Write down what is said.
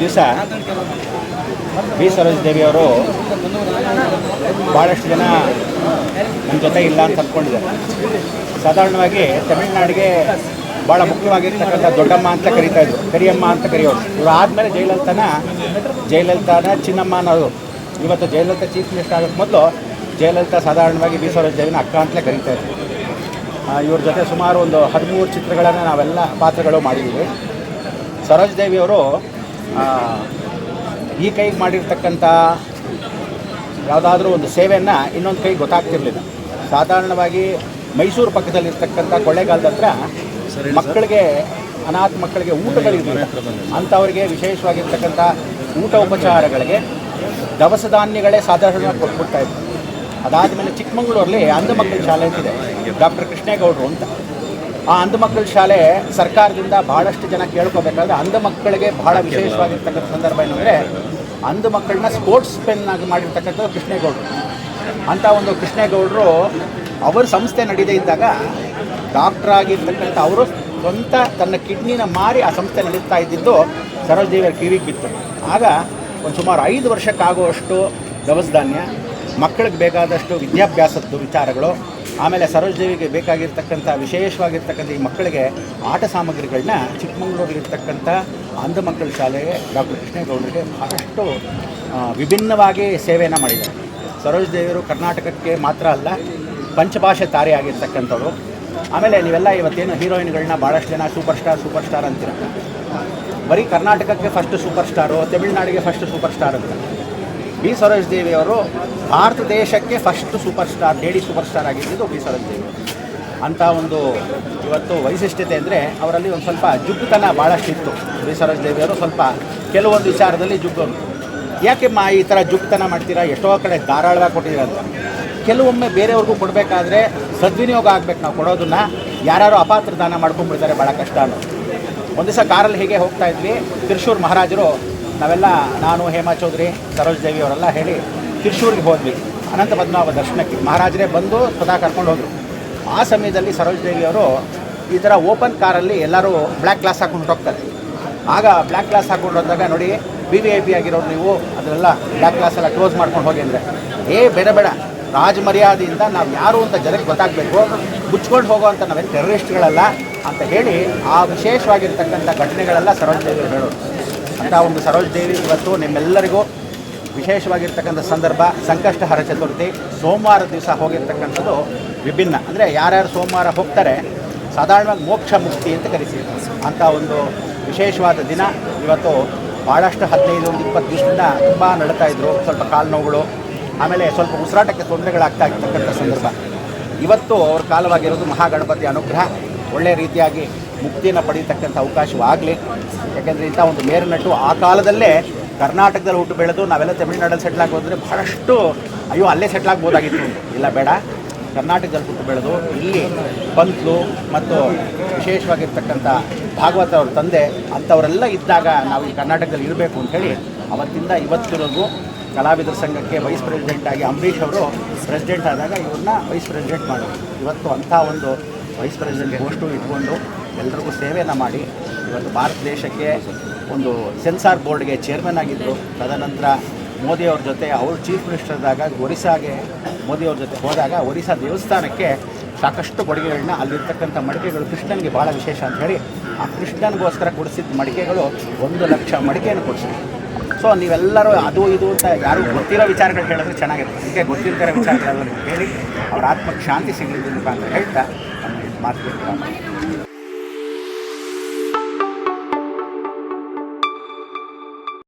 ದಿವಸ ವಿ ಸರೋಜದೇವಿಯವರು ಭಾಳಷ್ಟು ಜನ ನಮ್ಮ ಜೊತೆ ಇಲ್ಲ ಅಂತ ಅಂದ್ಕೊಂಡಿದ್ದಾರೆ. ಸಾಧಾರಣವಾಗಿ ತಮಿಳುನಾಡಿಗೆ ಭಾಳ ಮುಖ್ಯವಾಗಿರ್ತಕ್ಕಂಥ ದೊಡ್ಡಮ್ಮ ಅಂತ ಕರೀತಾಯಿದ್ರು, ಕರಿಯಮ್ಮ ಅಂತ ಕರೆಯೋರು. ಇವರು ಆದಮೇಲೆ ಜಯಲಲಿತಾನ ಚಿನ್ನಮ್ಮ ಅನ್ನೋದು. ಇವತ್ತು ಜಯಲಲಿತಾ ಚೀಫ್ ಮಿನಿಸ್ಟರ್ ಆಗೋಕ್ಕೆ ಮೊದಲು ಜಯಲಲಿತಾ ಸಾಧಾರಣವಾಗಿ ವಿ ಸರೋಜದೇವಿನ ಅಕ್ಕ ಅಂತಲೇ ಕರೀತಾಯಿದ್ರು. ಇವ್ರ ಜೊತೆ ಸುಮಾರು ಒಂದು 13 ಚಿತ್ರಗಳನ್ನು ನಾವೆಲ್ಲ ಪಾತ್ರಗಳು ಮಾಡಿದ್ದೀವಿ. ಸರೋಜದೇವಿಯವರು ಈ ಕೈಗೆ ಮಾಡಿರ್ತಕ್ಕಂಥ ಯಾವುದಾದ್ರೂ ಒಂದು ಸೇವೆಯನ್ನು ಇನ್ನೊಂದು ಕೈಗೆ ಗೊತ್ತಾಗ್ತಿರಲಿಲ್ಲ. ಸಾಧಾರಣವಾಗಿ ಮೈಸೂರು ಪಕ್ಕದಲ್ಲಿರ್ತಕ್ಕಂಥ ಕೊಳ್ಳೇಗಾಲದ ಹತ್ರ ಮಕ್ಕಳಿಗೆ, ಅನಾಥ ಮಕ್ಕಳಿಗೆ ಊಟಗಳಿರಲಿಲ್ಲ. ಅಂಥವರಿಗೆ ವಿಶೇಷವಾಗಿರ್ತಕ್ಕಂಥ ಊಟ ಉಪಚಾರಗಳಿಗೆ ದವಸ ಧಾನ್ಯಗಳೇ ಸಾಧಾರಣವಾಗಿ ಕೊಟ್ಬಿಡ್ತಾಯಿದ್ರು. ಅದಾದಮೇಲೆ ಚಿಕ್ಕಮಗಳೂರಲ್ಲಿ ಅಂಧ ಮಕ್ಕಳ ಶಾಲೆ ಅಂತಿದೆ, ಡಾಕ್ಟರ್ ಕೃಷ್ಣೇಗೌಡರು ಅಂತ. ಆ ಅಂಧ ಮಕ್ಕಳ ಶಾಲೆ ಸರ್ಕಾರದಿಂದ ಭಾಳಷ್ಟು ಜನ ಕೇಳ್ಕೋಬೇಕಾದ್ರೆ ಅಂಧ ಮಕ್ಕಳಿಗೆ ಭಾಳ ವಿಶೇಷವಾಗಿರ್ತಕ್ಕಂಥ ಸಂದರ್ಭ ಏನಂದರೆ, ಅಂಧ ಮಕ್ಕಳನ್ನ ಸ್ಪೋರ್ಟ್ಸ್ ಪೆನ್ನಾಗಿ ಮಾಡಿರ್ತಕ್ಕಂಥದ್ದು ಕೃಷ್ಣೇಗೌಡರು. ಅಂಥ ಒಂದು ಕೃಷ್ಣೇಗೌಡರು ಅವರ ಸಂಸ್ಥೆ ನಡೀದೇ ಇದ್ದಾಗ ಡಾಕ್ಟ್ರ್ ಆಗಿರ್ತಕ್ಕಂಥ ಅವರು ಸ್ವಂತ ತನ್ನ ಕಿಡ್ನಿನ ಮಾರಿ ಆ ಸಂಸ್ಥೆ ನಡೀತಾ ಇದ್ದಿದ್ದು ಸರೋಜದೇವಿಯರ ಕಿವಿಗೆ ಬಿತ್ತು. ಆಗ ಒಂದು ಸುಮಾರು 5 ವರ್ಷಕ್ಕಾಗುವಷ್ಟು ದವಸ ಧಾನ್ಯ, ಮಕ್ಕಳಿಗೆ ಬೇಕಾದಷ್ಟು ವಿದ್ಯಾಭ್ಯಾಸದ್ದು ವಿಚಾರಗಳು, ಆಮೇಲೆ ಸರೋಜದೇವಿಗೆ ಬೇಕಾಗಿರ್ತಕ್ಕಂಥ ವಿಶೇಷವಾಗಿರ್ತಕ್ಕಂಥ ಈ ಮಕ್ಕಳಿಗೆ ಆಟ ಸಾಮಗ್ರಿಗಳನ್ನ ಚಿಕ್ಕಮಗಳೂರಿಗಿರ್ತಕ್ಕಂಥ ಅಂಧ ಮಕ್ಕಳ ಶಾಲೆಗೆ ಡಾಕ್ಟರ್ ಕೃಷ್ಣೇಗೌಡರಿಗೆ ಭಾಳಷ್ಟು ವಿಭಿನ್ನವಾಗಿ ಸೇವೆಯನ್ನು ಮಾಡಿದ್ದಾರೆ. ಸರೋಜದೇವಿಯರು ಕರ್ನಾಟಕಕ್ಕೆ ಮಾತ್ರ ಅಲ್ಲ, ಪಂಚಭಾಷೆ ತಾರೆ ಆಗಿರ್ತಕ್ಕಂಥವ್ರು. ಆಮೇಲೆ ನೀವೆಲ್ಲ ಇವತ್ತೇನು ಹೀರೋಯಿನ್ಗಳನ್ನ ಭಾಳಷ್ಟು ಜನ ಸೂಪರ್ ಸ್ಟಾರ್ ಅಂತೀರ. ಬರೀ ಕರ್ನಾಟಕಕ್ಕೆ ಫಸ್ಟ್ ಸೂಪರ್ ಸ್ಟಾರು, ತಮಿಳುನಾಡಿಗೆ ಫಸ್ಟ್ ಸೂಪರ್ ಸ್ಟಾರ್ ಅಂತ. ವಿ ಸರೋಜದೇವಿಯವರು ಭಾರತ ದೇಶಕ್ಕೆ first super star, lady super star ಆಗಿದ್ದು ವಿ ಸರೋಜದೇವಿ. ಅಂಥ ಒಂದು ಇವತ್ತು ವೈಶಿಷ್ಟ್ಯತೆ ಅಂದರೆ ಅವರಲ್ಲಿ ಒಂದು ಸ್ವಲ್ಪ ಜುಗ್ಗುತನ ಭಾಳಷ್ಟು ಇತ್ತು. ವಿ ಸರೋಜದೇವಿಯವರು ಸ್ವಲ್ಪ ಕೆಲವೊಂದು ವಿಚಾರದಲ್ಲಿ ಜುಗ್ಗೋರು. ಯಾಕೆಮ್ಮ ಈ ಥರ ಜುಗ್ಗುತನ ಮಾಡ್ತೀರಾ, ಎಷ್ಟೋ ಕಡೆ ಧಾರಾಳವಾಗಿ ಕೊಟ್ಟಿದ್ದೀರ ಅಂತ. ಕೆಲವೊಮ್ಮೆ ಬೇರೆಯವ್ರಿಗೂ ಕೊಡಬೇಕಾದ್ರೆ ಸದ್ವಿನಿಯೋಗ ಆಗಬೇಕು. ನಾವು ಕೊಡೋದನ್ನು ಯಾರು ಅಪಾತ್ರ ದಾನ ಮಾಡ್ಕೊಂಡ್ಬಿಡ್ತಾರೆ, ಭಾಳ ಕಷ್ಟ ಅನ್ನೋದು. ಒಂದು ದಿವಸ ಕಾರಲ್ಲಿ ಹೀಗೆ ಹೋಗ್ತಾ ಇದ್ವಿ, ತ್ರಿಶೂರ್ ಮಹಾರಾಜರು, ನಾವೆಲ್ಲ ನಾನು, ಹೇಮಾ ಚೌಧರಿ, ಸರೋಜದೇವಿ ಅವರೆಲ್ಲ ಹೇಳಿ ತ್ರಿಶೂರಿಗೆ ಹೋದ್ವಿ ಅನಂತ ಪದ್ಮನಾಭ ದರ್ಶನಕ್ಕೆ. ಮಹಾರಾಜರೇ ಬಂದು ಸದಾ ಕರ್ಕೊಂಡು ಹೋದರು. ಆ ಸಮಯದಲ್ಲಿ ಸರೋಜದೇವಿಯವರು ಈ ಥರ ಓಪನ್ ಕಾರಲ್ಲಿ ಎಲ್ಲರೂ ಬ್ಲ್ಯಾಕ್ ಗ್ಲಾಸ್ ಹಾಕೊಂಡು ಹೋಗ್ತಾರೆ. ಆಗ ಬ್ಲ್ಯಾಕ್ ಗ್ಲಾಸ್ ಹಾಕೊಂಡು ಹೋದಾಗ ನೋಡಿ, VIP ಆಗಿರೋರು ನೀವು, ಅದೆಲ್ಲ ಬ್ಲ್ಯಾಕ್ ಗ್ಲಾಸೆಲ್ಲ ಕ್ಲೋಸ್ ಮಾಡ್ಕೊಂಡು ಹೋಗಿ ಅಂದರೆ, ಬೇಡ ರಾಜ ಮರ್ಯಾದೆಯಿಂದ ನಾವು ಯಾರು ಅಂತ ಜನಕ್ಕೆ ಗೊತ್ತಾಗಬೇಕು, ಮುಚ್ಕೊಂಡು ಹೋಗೋವಂಥ ನಾವೇನು ಟೆರರಿಸ್ಟ್ಗಳಲ್ಲ ಅಂತ ಹೇಳಿ ಆ ವಿಶೇಷವಾಗಿರ್ತಕ್ಕಂಥ ಘಟನೆಗಳೆಲ್ಲ ಸರೋಜದೇವಿಯವರು ಹೇಳೋರು. ಅಂಥ ಒಂದು ಸರೋಜದೇವಿ ಇವತ್ತು ನಿಮ್ಮೆಲ್ಲರಿಗೂ ವಿಶೇಷವಾಗಿರ್ತಕ್ಕಂಥ ಸಂದರ್ಭ. ಸಂಕಷ್ಟಹರ ಚತುರ್ಥಿ ಸೋಮವಾರ ದಿವಸ ಹೋಗಿರ್ತಕ್ಕಂಥದ್ದು ವಿಭಿನ್ನ. ಅಂದರೆ ಯಾರ್ಯಾರು ಸೋಮವಾರ ಹೋಗ್ತಾರೆ ಸಾಧಾರಣವಾಗಿ ಮೋಕ್ಷ ಮುಕ್ತಿ ಅಂತ ಕರಿತೀವಿ. ಅಂಥ ಒಂದು ವಿಶೇಷವಾದ ದಿನ ಇವತ್ತು. ಭಾಳಷ್ಟು 15-20 ದಿವಸದಿಂದ ತುಂಬ ನಡೀತಾಯಿದ್ರು. ಸ್ವಲ್ಪ ಕಾಲು ನೋವುಗಳು, ಆಮೇಲೆ ಸ್ವಲ್ಪ ಉಸಿರಾಟಕ್ಕೆ ತೊಂದರೆಗಳಾಗ್ತಾ ಇರ್ತಕ್ಕಂಥ ಸಂದರ್ಭ. ಇವತ್ತು ಅವ್ರ ಕಾಲವಾಗಿರೋದು ಮಹಾಗಣಪತಿ ಅನುಗ್ರಹ, ಒಳ್ಳೆಯ ರೀತಿಯಾಗಿ ಮುಕ್ತಿಯನ್ನು ಪಡೀತಕ್ಕಂಥ ಅವಕಾಶವಾಗಲಿ. ಯಾಕೆಂದರೆ ಇಂಥ ಒಂದು ಮೇರುನಟ್ಟು ಆ ಕಾಲದಲ್ಲೇ ಕರ್ನಾಟಕದಲ್ಲಿ ಹುಟ್ಟು ಬೆಳೆದು ನಾವೆಲ್ಲ ತಮಿಳುನಾಡಲ್ಲಿ ಸೆಟ್ಲ್ ಆಗೋದ್ರೆ ಭಾಳಷ್ಟು ಅಯ್ಯೋ ಅಲ್ಲೇ ಸೆಟ್ಲ್ ಆಗ್ಬೋದಾಗಿತ್ತು. ಇಲ್ಲ, ಬೇಡ, ಕರ್ನಾಟಕದಲ್ಲಿ ಹುಟ್ಟು ಬೆಳೆದು ಇಲ್ಲಿ ಪಂತ್ಲು ಮತ್ತು ವಿಶೇಷವಾಗಿರ್ತಕ್ಕಂಥ ಭಾಗವತ ಅವ್ರ ತಂದೆ ಅಂಥವರೆಲ್ಲ ಇದ್ದಾಗ ನಾವು ಈ ಕರ್ನಾಟಕದಲ್ಲಿ ಇರಬೇಕು ಅಂಥೇಳಿ ಅವತ್ತಿಂದ ಇವತ್ತಿನವರೆಗೂ ಕಲಾವಿದರ ಸಂಘಕ್ಕೆ ವೈಸ್ ಪ್ರೆಸಿಡೆಂಟ್ ಆಗಿ ಅಂಬರೀಷ್ ಅವರು ಪ್ರೆಸಿಡೆಂಟ್ ಆದಾಗ ಇವ್ರನ್ನ ವೈಸ್ ಪ್ರೆಸಿಡೆಂಟ್ ಮಾಡಿದ್ರು. ಇವತ್ತು ಅಂಥ ಒಂದು ವೈಸ್ ಪ್ರೆಸಿಡೆಂಟ್ ಪೋಸ್ಟು ಇಟ್ಕೊಂಡು ಎಲ್ಲರಿಗೂ ಸೇವೆಯನ್ನು ಮಾಡಿ ಇವತ್ತು ಭಾರತ ದೇಶಕ್ಕೆ ಒಂದು ಸೆನ್ಸಾರ್ ಬೋರ್ಡ್ಗೆ ಚೇರ್ಮನ್ ಆಗಿದ್ದರು. ತದನಂತರ ಮೋದಿಯವ್ರ ಜೊತೆ ಅವರು ಚೀಫ್ ಮಿನಿಸ್ಟರ್ ಆದಾಗ ಒರಿಸ್ಸಾಗೆ ಮೋದಿಯವ್ರ ಜೊತೆ ಹೋದಾಗ ಒರಿಸ್ಸಾ ದೇವಸ್ಥಾನಕ್ಕೆ ಸಾಕಷ್ಟು ಕೊಡುಗೆಗಳನ್ನ, ಅಲ್ಲಿರ್ತಕ್ಕಂಥ ಮಡಿಕೆಗಳು ಕೃಷ್ಣನಿಗೆ ಭಾಳ ವಿಶೇಷ ಅಂತ ಹೇಳಿ ಆ ಕೃಷ್ಣನಿಗೋಸ್ಕರ ಕೊಡಿಸಿದ ಮಡಿಕೆಗಳು 1 ಲಕ್ಷ ಮಡಿಕೆಯನ್ನು ಕೊಡಿಸಿದ್ರು. ಸೊ ನೀವೆಲ್ಲರೂ ಅದು ಇದು ಅಂತ ಯಾರು ಗೊತ್ತಿರೋ ವಿಚಾರಗಳು ಹೇಳಿದ್ರೆ ಚೆನ್ನಾಗಿರುತ್ತೆ. ಅದಕ್ಕೆ ಗೊತ್ತಿರ್ತಾರೆ ವಿಚಾರಗಳೆಲ್ಲ ಹೇಳಿ ಅವ್ರ ಆತ್ಮಕ್ಕೆ ಶಾಂತಿ ಸಿಗಲಿದ್ದು ಅಂತ ಹೇಳ್ತಾ ಮಾತು